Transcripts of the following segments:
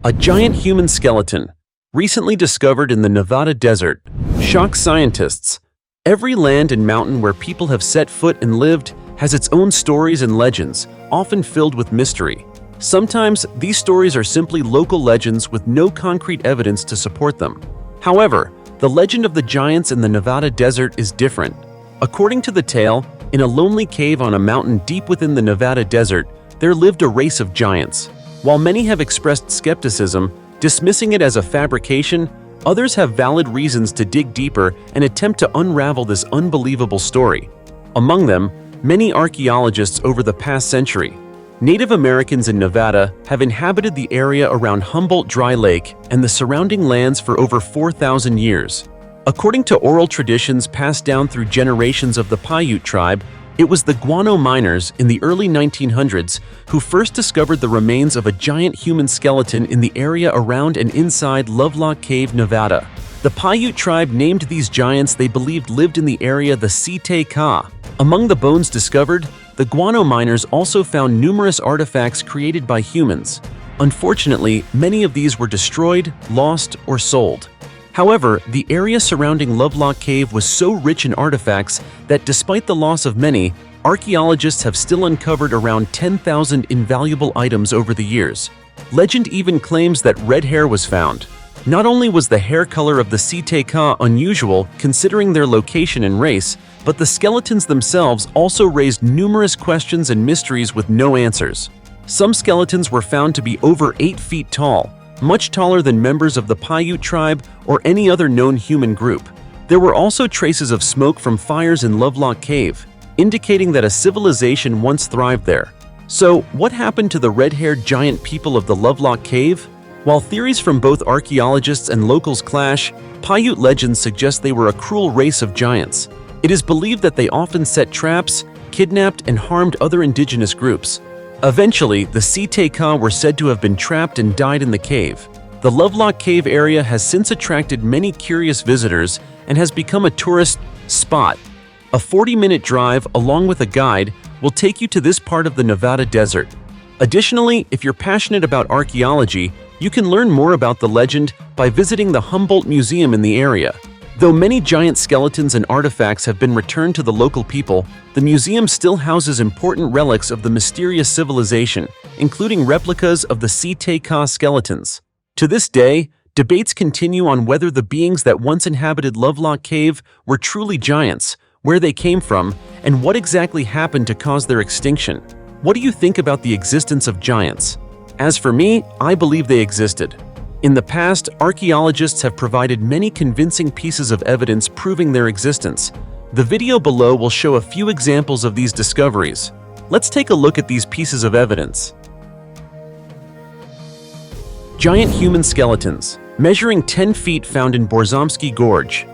A giant human skeleton, recently discovered in the Nevada desert, shocks scientists. Every land and mountain where people have set foot and lived has its own stories and legends, often filled with mystery. Sometimes, these stories are simply local legends with no concrete evidence to support them. However, the legend of the giants in the Nevada desert is different. According to the tale, in a lonely cave on a mountain deep within the Nevada desert, there lived a race of giants. While many have expressed skepticism, dismissing it as a fabrication, others have valid reasons to dig deeper and attempt to unravel this unbelievable story. Among them, many archaeologists over the past century. Native Americans in Nevada have inhabited the area around Humboldt Dry Lake and the surrounding lands for over 4,000 years. According to oral traditions passed down through generations of the Paiute tribe, it was the guano miners in the early 1900s who first discovered the remains of a giant human skeleton in the area around and inside Lovelock Cave, Nevada. The Paiute tribe named these giants they believed lived in the area the Site Ka. Among the bones discovered, the guano miners also found numerous artifacts created by humans. Unfortunately, many of these were destroyed, lost, or sold. However, the area surrounding Lovelock Cave was so rich in artifacts that despite the loss of many, archaeologists have still uncovered around 10,000 invaluable items over the years. Legend even claims that red hair was found. Not only was the hair color of the Site Ka unusual considering their location and race, but the skeletons themselves also raised numerous questions and mysteries with no answers. Some skeletons were found to be over 8 feet tall, much taller than members of the Paiute tribe or any other known human group. There were also traces of smoke from fires in Lovelock Cave, indicating that a civilization once thrived there. So, what happened to the red-haired giant people of the Lovelock Cave? While theories from both archaeologists and locals clash, Paiute legends suggest they were a cruel race of giants. It is believed that they often set traps, kidnapped, and harmed other indigenous groups. Eventually, the Site Ka were said to have been trapped and died in the cave. The Lovelock Cave area has since attracted many curious visitors and has become a tourist spot. A 40-minute drive, along with a guide, will take you to this part of the Nevada desert. Additionally, if you're passionate about archaeology, you can learn more about the legend by visiting the Humboldt Museum in the area. Though many giant skeletons and artifacts have been returned to the local people, the museum still houses important relics of the mysterious civilization, including replicas of the Site Ka skeletons. To this day, debates continue on whether the beings that once inhabited Lovelock Cave were truly giants, where they came from, and what exactly happened to cause their extinction. What do you think about the existence of giants? As for me, I believe they existed. In the past, archaeologists have provided many convincing pieces of evidence proving their existence. The video below will show a few examples of these discoveries. Let's take a look at these pieces of evidence. Giant human skeletons, measuring 10 feet found in Borzomsky Gorge.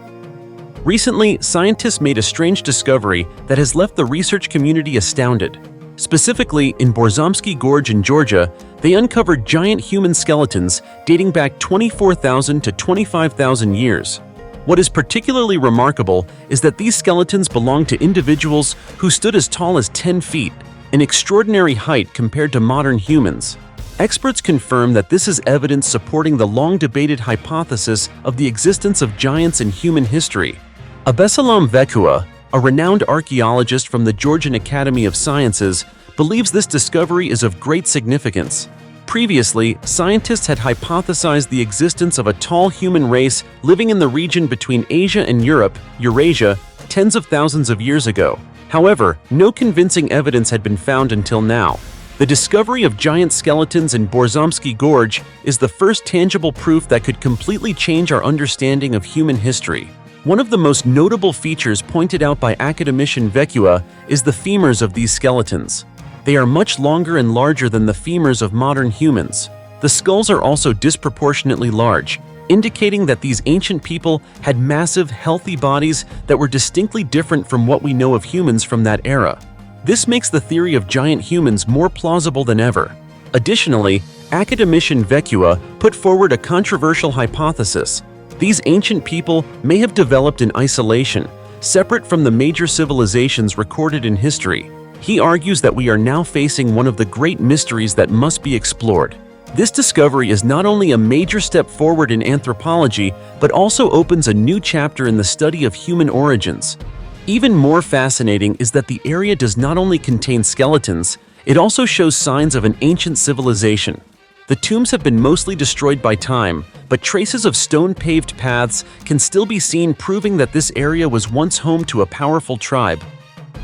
Recently, scientists made a strange discovery that has left the research community astounded. Specifically, in Borzomsky Gorge in Georgia, they uncovered giant human skeletons dating back 24,000 to 25,000 years. What is particularly remarkable is that these skeletons belong to individuals who stood as tall as 10 feet, an extraordinary height compared to modern humans. Experts confirm that this is evidence supporting the long-debated hypothesis of the existence of giants in human history. Abesalam Vekua, a renowned archaeologist from the Georgian Academy of Sciences, believes this discovery is of great significance. Previously, scientists had hypothesized the existence of a tall human race living in the region between Asia and Europe, Eurasia, tens of thousands of years ago. However, no convincing evidence had been found until now. The discovery of giant skeletons in Borzomsky Gorge is the first tangible proof that could completely change our understanding of human history. One of the most notable features pointed out by academician Vekua is the femurs of these skeletons. They are much longer and larger than the femurs of modern humans. The skulls are also disproportionately large, indicating that these ancient people had massive, healthy bodies that were distinctly different from what we know of humans from that era. This makes the theory of giant humans more plausible than ever. Additionally, academician Vekua put forward a controversial hypothesis. These ancient people may have developed in isolation, separate from the major civilizations recorded in history. He argues that we are now facing one of the great mysteries that must be explored. This discovery is not only a major step forward in anthropology, but also opens a new chapter in the study of human origins. Even more fascinating is that the area does not only contain skeletons, it also shows signs of an ancient civilization. The tombs have been mostly destroyed by time, but traces of stone-paved paths can still be seen, proving that this area was once home to a powerful tribe.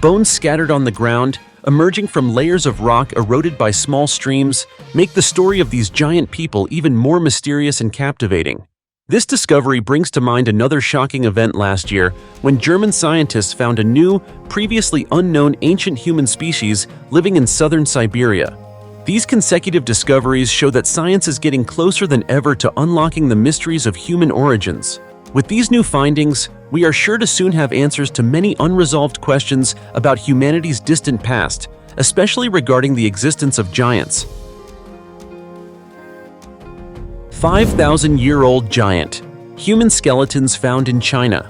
Bones scattered on the ground, emerging from layers of rock eroded by small streams, make the story of these giant people even more mysterious and captivating. This discovery brings to mind another shocking event last year when German scientists found a new, previously unknown ancient human species living in southern Siberia. These consecutive discoveries show that science is getting closer than ever to unlocking the mysteries of human origins. With these new findings, we are sure to soon have answers to many unresolved questions about humanity's distant past, especially regarding the existence of giants. 5,000-year-old giant. Human skeletons found in China.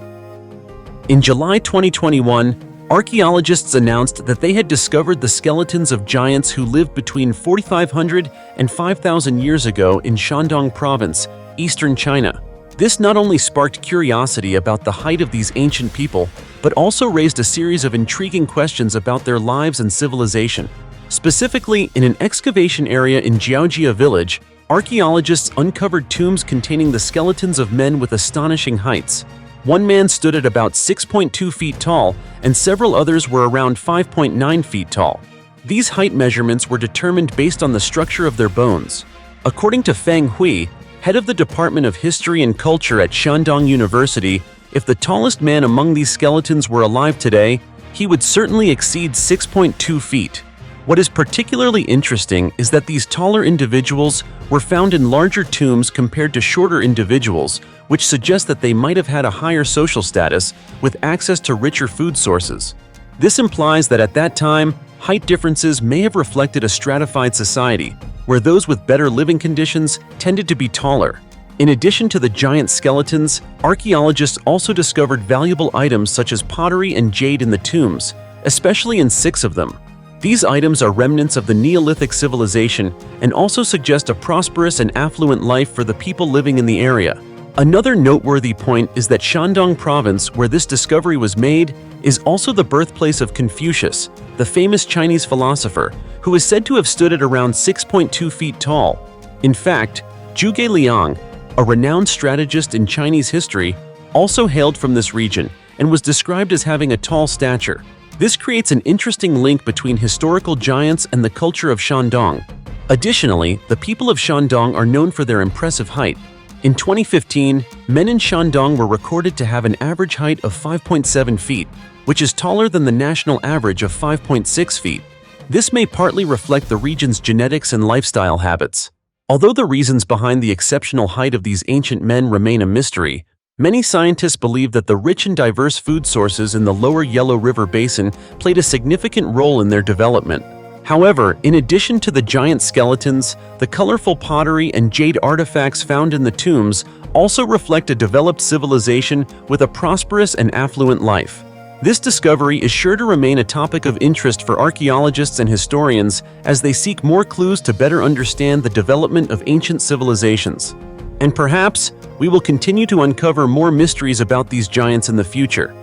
In July 2021, archaeologists announced that they had discovered the skeletons of giants who lived between 4,500 and 5,000 years ago in Shandong Province, eastern China. This not only sparked curiosity about the height of these ancient people, but also raised a series of intriguing questions about their lives and civilization. Specifically, in an excavation area in Jiaojia village, archaeologists uncovered tombs containing the skeletons of men with astonishing heights. One man stood at about 6.2 feet tall, and several others were around 5.9 feet tall. These height measurements were determined based on the structure of their bones. According to Feng Hui, head of the Department of History and Culture at Shandong University, if the tallest man among these skeletons were alive today, he would certainly exceed 6.2 feet. What is particularly interesting is that these taller individuals were found in larger tombs compared to shorter individuals, which suggests that they might have had a higher social status with access to richer food sources. This implies that at that time, height differences may have reflected a stratified society, where those with better living conditions tended to be taller. In addition to the giant skeletons, archaeologists also discovered valuable items such as pottery and jade in the tombs, especially in 6 of them. These items are remnants of the Neolithic civilization and also suggest a prosperous and affluent life for the people living in the area. Another noteworthy point is that Shandong Province, where this discovery was made, is also the birthplace of Confucius, the famous Chinese philosopher, who is said to have stood at around 6.2 feet tall. In fact, Zhuge Liang, a renowned strategist in Chinese history, also hailed from this region and was described as having a tall stature. This creates an interesting link between historical giants and the culture of Shandong. Additionally, the people of Shandong are known for their impressive height. In 2015, men in Shandong were recorded to have an average height of 5.7 feet, which is taller than the national average of 5.6 feet. This may partly reflect the region's genetics and lifestyle habits. Although the reasons behind the exceptional height of these ancient men remain a mystery, many scientists believe that the rich and diverse food sources in the lower Yellow River Basin played a significant role in their development. However, in addition to the giant skeletons, the colorful pottery and jade artifacts found in the tombs also reflect a developed civilization with a prosperous and affluent life. This discovery is sure to remain a topic of interest for archaeologists and historians as they seek more clues to better understand the development of ancient civilizations. And perhaps, we will continue to uncover more mysteries about these giants in the future.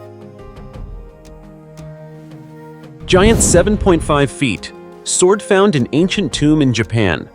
Giant 7.5 feet. Sword found in ancient tomb in Japan.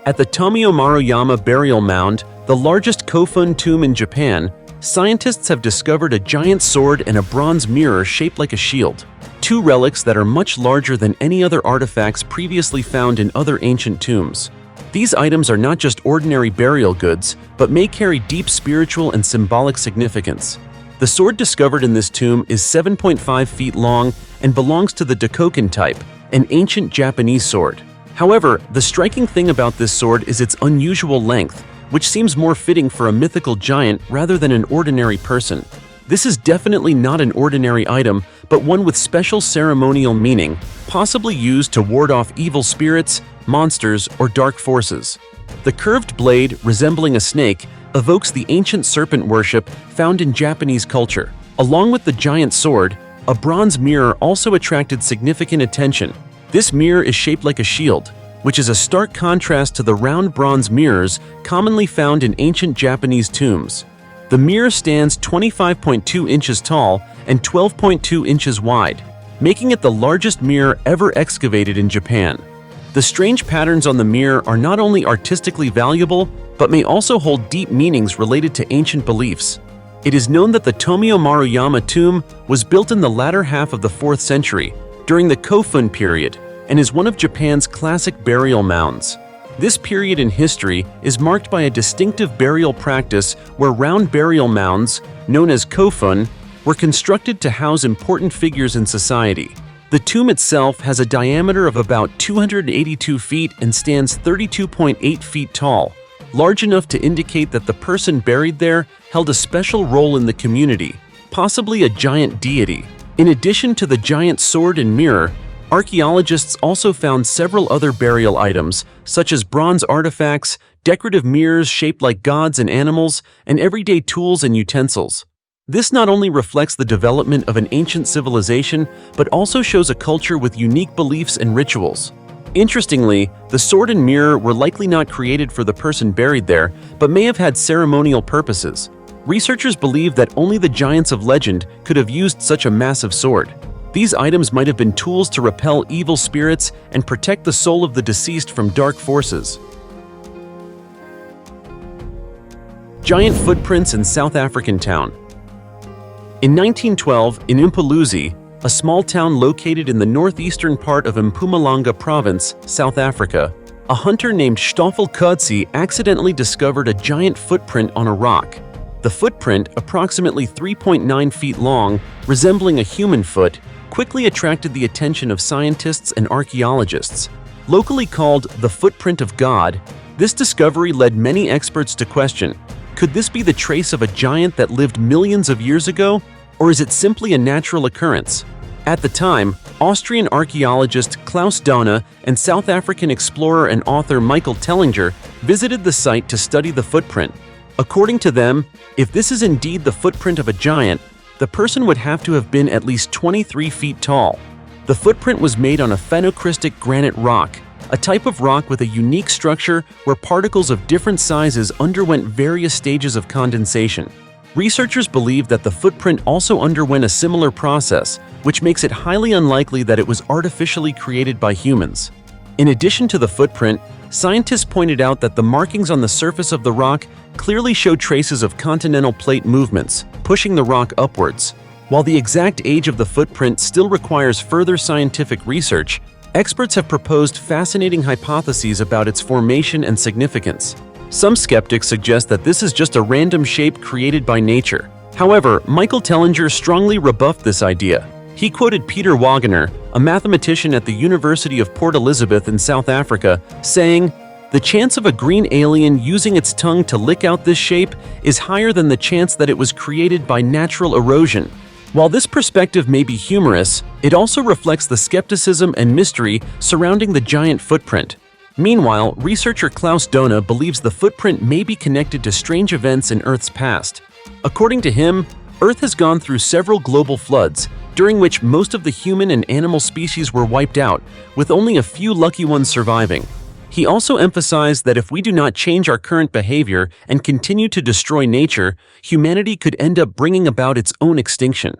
At the Tomio Maruyama burial mound, the largest Kofun tomb in Japan, scientists have discovered a giant sword and a bronze mirror shaped like a shield, 2 relics that are much larger than any other artifacts previously found in other ancient tombs. These items are not just ordinary burial goods, but may carry deep spiritual and symbolic significance. The sword discovered in this tomb is 7.5 feet long and belongs to the Daikoken type, an ancient Japanese sword. However, the striking thing about this sword is its unusual length, which seems more fitting for a mythical giant rather than an ordinary person. This is definitely not an ordinary item, but one with special ceremonial meaning, possibly used to ward off evil spirits, monsters, or dark forces. The curved blade, resembling a snake, evokes the ancient serpent worship found in Japanese culture. Along with the giant sword, a bronze mirror also attracted significant attention. This mirror is shaped like a shield, which is a stark contrast to the round bronze mirrors commonly found in ancient Japanese tombs. The mirror stands 25.2 inches tall and 12.2 inches wide, making it the largest mirror ever excavated in Japan. The strange patterns on the mirror are not only artistically valuable, but may also hold deep meanings related to ancient beliefs. It is known that the Tomio Maruyama tomb was built in the latter half of the 4th century, during the Kofun period, and is one of Japan's classic burial mounds. This period in history is marked by a distinctive burial practice where round burial mounds, known as kofun, were constructed to house important figures in society. The tomb itself has a diameter of about 282 feet and stands 32.8 feet tall, large enough to indicate that the person buried there held a special role in the community, possibly a giant deity. In addition to the giant sword and mirror, archaeologists also found several other burial items, such as bronze artifacts, decorative mirrors shaped like gods and animals, and everyday tools and utensils. This not only reflects the development of an ancient civilization, but also shows a culture with unique beliefs and rituals. Interestingly, the sword and mirror were likely not created for the person buried there, but may have had ceremonial purposes. Researchers believe that only the giants of legend could have used such a massive sword. These items might have been tools to repel evil spirits and protect the soul of the deceased from dark forces. Giant footprints in South African town. In 1912, in Mpumalanga, a small town located in the northeastern part of Mpumalanga province, South Africa, a hunter named Stoffel Coetzee accidentally discovered a giant footprint on a rock. The footprint, approximately 3.9 feet long, resembling a human foot, quickly attracted the attention of scientists and archaeologists. Locally called the footprint of God, this discovery led many experts to question, could this be the trace of a giant that lived millions of years ago, or is it simply a natural occurrence? At the time, Austrian archaeologist Klaus Donner and South African explorer and author Michael Tellinger visited the site to study the footprint. According to them, if this is indeed the footprint of a giant, the person would have to have been at least 23 feet tall. The footprint was made on a phenocrystic granite rock, a type of rock with a unique structure where particles of different sizes underwent various stages of condensation. Researchers believe that the footprint also underwent a similar process, which makes it highly unlikely that it was artificially created by humans. In addition to the footprint, scientists pointed out that the markings on the surface of the rock clearly show traces of continental plate movements, pushing the rock upwards. While the exact age of the footprint still requires further scientific research, experts have proposed fascinating hypotheses about its formation and significance. Some skeptics suggest that this is just a random shape created by nature. However, Michael Tellinger strongly rebuffed this idea. He quoted Peter Wagener, a mathematician at the University of Port Elizabeth in South Africa, saying, "The chance of a green alien using its tongue to lick out this shape is higher than the chance that it was created by natural erosion." While this perspective may be humorous, it also reflects the skepticism and mystery surrounding the giant footprint. Meanwhile, researcher Klaus Donner believes the footprint may be connected to strange events in Earth's past. According to him, Earth has gone through several global floods, during which most of the human and animal species were wiped out, with only a few lucky ones surviving. He also emphasized that if we do not change our current behavior and continue to destroy nature, humanity could end up bringing about its own extinction.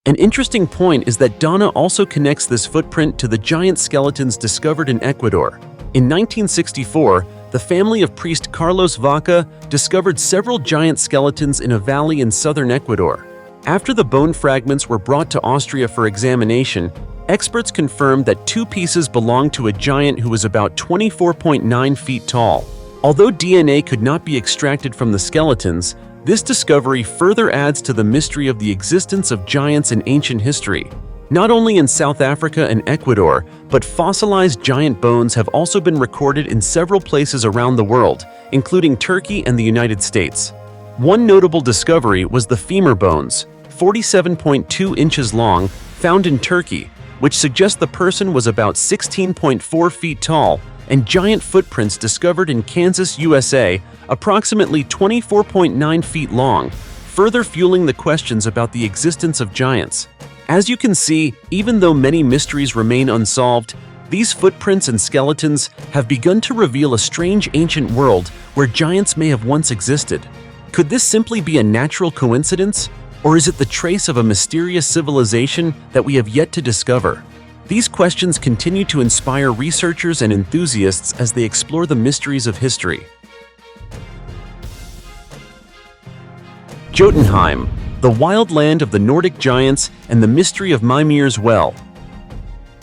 An interesting point is that Donner also connects this footprint to the giant skeletons discovered in Ecuador. In 1964, the family of priest Carlos Vaca discovered several giant skeletons in a valley in southern Ecuador. After the bone fragments were brought to Austria for examination, experts confirmed that 2 pieces belonged to a giant who was about 24.9 feet tall. Although DNA could not be extracted from the skeletons, this discovery further adds to the mystery of the existence of giants in ancient history. Not only in South Africa and Ecuador, but fossilized giant bones have also been recorded in several places around the world, including Turkey and the United States. One notable discovery was the femur bones, 47.2 inches long, found in Turkey, which suggests the person was about 16.4 feet tall, and giant footprints discovered in Kansas, USA, approximately 24.9 feet long, further fueling the questions about the existence of giants. As you can see, even though many mysteries remain unsolved, These footprints and skeletons have begun to reveal a strange ancient world where giants may have once existed. Could this simply be a natural coincidence, or is it the trace of a mysterious civilization that we have yet to discover? These questions continue to inspire researchers and enthusiasts as they explore the mysteries of history. Jotunheim, the wild land of the Nordic giants and the mystery of Mimir's Well.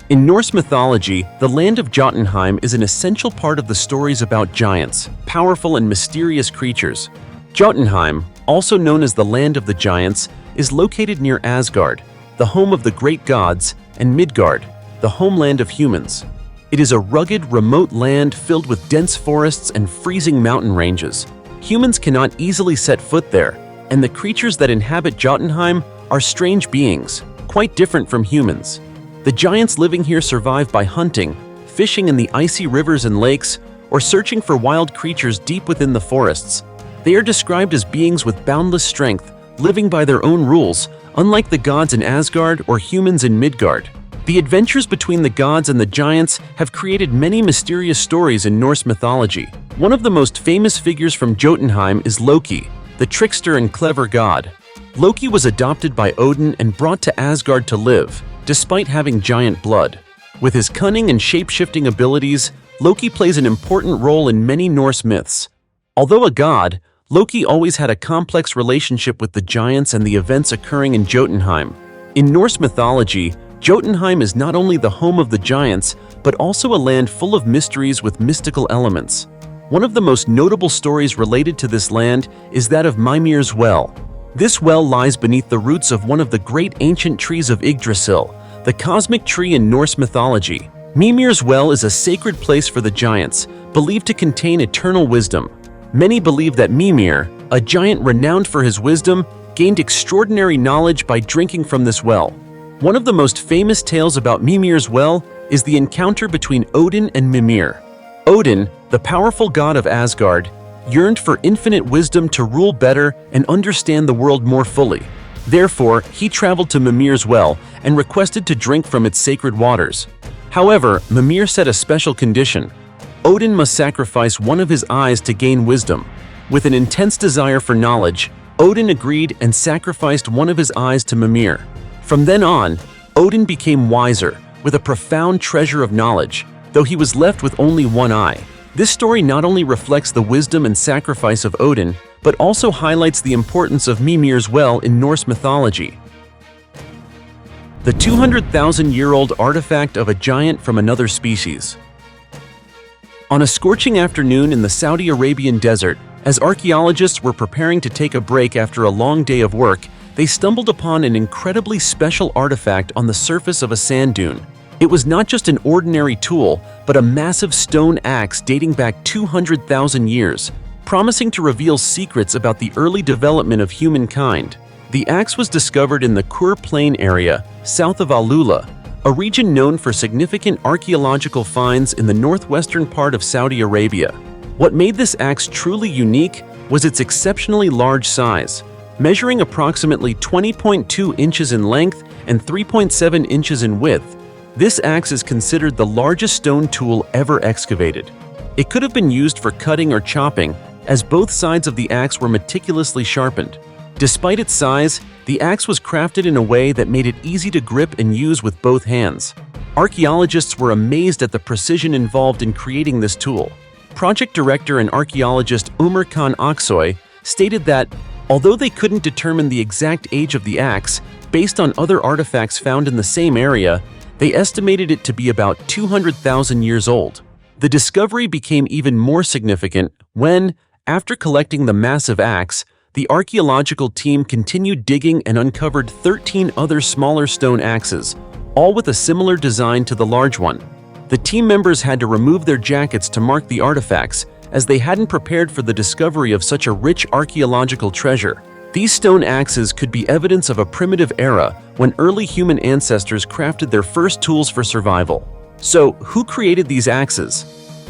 In Norse mythology, the land of Jotunheim is an essential part of the stories about giants, powerful and mysterious creatures. Jotunheim, also known as the Land of the Giants, is located near Asgard, the home of the great gods, and Midgard, the homeland of humans. It is a rugged, remote land filled with dense forests and freezing mountain ranges. Humans cannot easily set foot there, and the creatures that inhabit Jotunheim are strange beings, quite different from humans. The giants living here survive by hunting, fishing in the icy rivers and lakes, or searching for wild creatures deep within the forests. They are described as beings with boundless strength, living by their own rules, unlike the gods in Asgard or humans in Midgard. The adventures between the gods and the giants have created many mysterious stories in Norse mythology. One of the most famous figures from Jotunheim is Loki, the trickster and clever god. Loki was adopted by Odin and brought to Asgard to live, despite having giant blood. With his cunning and shape-shifting abilities, Loki plays an important role in many Norse myths. Although a god, Loki always had a complex relationship with the giants and the events occurring in Jotunheim. In Norse mythology, Jotunheim is not only the home of the giants, but also a land full of mysteries with mystical elements. One of the most notable stories related to this land is that of Mimir's Well. This well lies beneath the roots of one of the great ancient trees of Yggdrasil, the cosmic tree in Norse mythology. Mimir's Well is a sacred place for the giants, believed to contain eternal wisdom. Many believe that Mimir, a giant renowned for his wisdom, gained extraordinary knowledge by drinking from this well. One of the most famous tales about Mimir's Well is the encounter between Odin and Mimir. Odin, the powerful god of Asgard, yearned for infinite wisdom to rule better and understand the world more fully. Therefore, he traveled to Mimir's Well and requested to drink from its sacred waters. However, Mimir set a special condition. Odin must sacrifice one of his eyes to gain wisdom. With an intense desire for knowledge, Odin agreed and sacrificed one of his eyes to Mimir. From then on, Odin became wiser, with a profound treasure of knowledge, though he was left with only one eye. This story not only reflects the wisdom and sacrifice of Odin, but also highlights the importance of Mimir's Well in Norse mythology. The 200,000-year-old artifact of a giant from another species. On a scorching afternoon in the Saudi Arabian desert, as archaeologists were preparing to take a break after a long day of work, they stumbled upon an incredibly special artifact on the surface of a sand dune. It was not just an ordinary tool, but a massive stone axe dating back 200,000 years, promising to reveal secrets about the early development of humankind. The axe was discovered in the Kur Plain area, south of Alula, a region known for significant archaeological finds in the northwestern part of Saudi Arabia. What made this axe truly unique was its exceptionally large size, measuring approximately 20.2 inches in length and 3.7 inches in width. This axe is considered the largest stone tool ever excavated. It could have been used for cutting or chopping, as both sides of the axe were meticulously sharpened. Despite its size, the axe was crafted in a way that made it easy to grip and use with both hands. Archaeologists were amazed at the precision involved in creating this tool. Project director and archaeologist Umar Khan Aksoy stated that, although they couldn't determine the exact age of the axe, based on other artifacts found in the same area, they estimated it to be about 200,000 years old. The discovery became even more significant when, after collecting the massive axe, the archaeological team continued digging and uncovered 13 other smaller stone axes, all with a similar design to the large one. The team members had to remove their jackets to mark the artifacts, as they hadn't prepared for the discovery of such a rich archaeological treasure. These stone axes could be evidence of a primitive era when early human ancestors crafted their first tools for survival. So, who created these axes?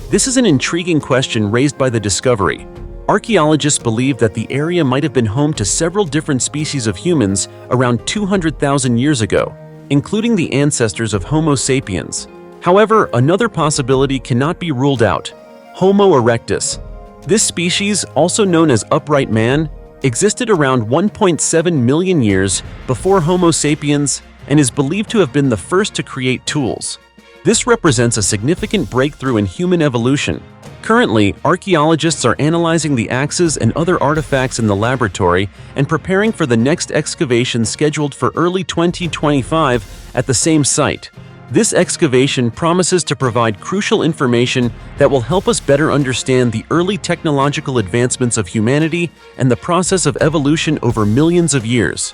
This is an intriguing question raised by the discovery. Archaeologists believe that the area might have been home to several different species of humans around 200,000 years ago, including the ancestors of Homo sapiens. However, another possibility cannot be ruled out: Homo erectus. This species, also known as upright man, existed around 1.7 million years before Homo sapiens and is believed to have been the first to create tools. This represents a significant breakthrough in human evolution. Currently, archaeologists are analyzing the axes and other artifacts in the laboratory and preparing for the next excavation scheduled for early 2025 at the same site. This excavation promises to provide crucial information that will help us better understand the early technological advancements of humanity and the process of evolution over millions of years.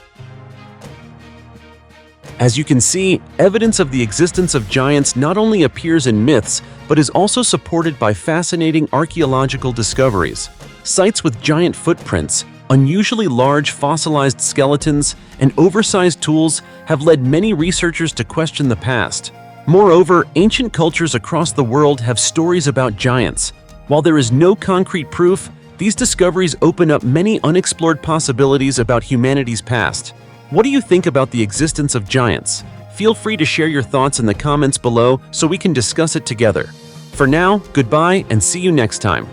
As you can see, evidence of the existence of giants not only appears in myths, but is also supported by fascinating archaeological discoveries. Sites with giant footprints, unusually large fossilized skeletons, and oversized tools have led many researchers to question the past. Moreover, ancient cultures across the world have stories about giants. While there is no concrete proof, these discoveries open up many unexplored possibilities about humanity's past. What do you think about the existence of giants? Feel free to share your thoughts in the comments below so we can discuss it together. For now, goodbye and see you next time.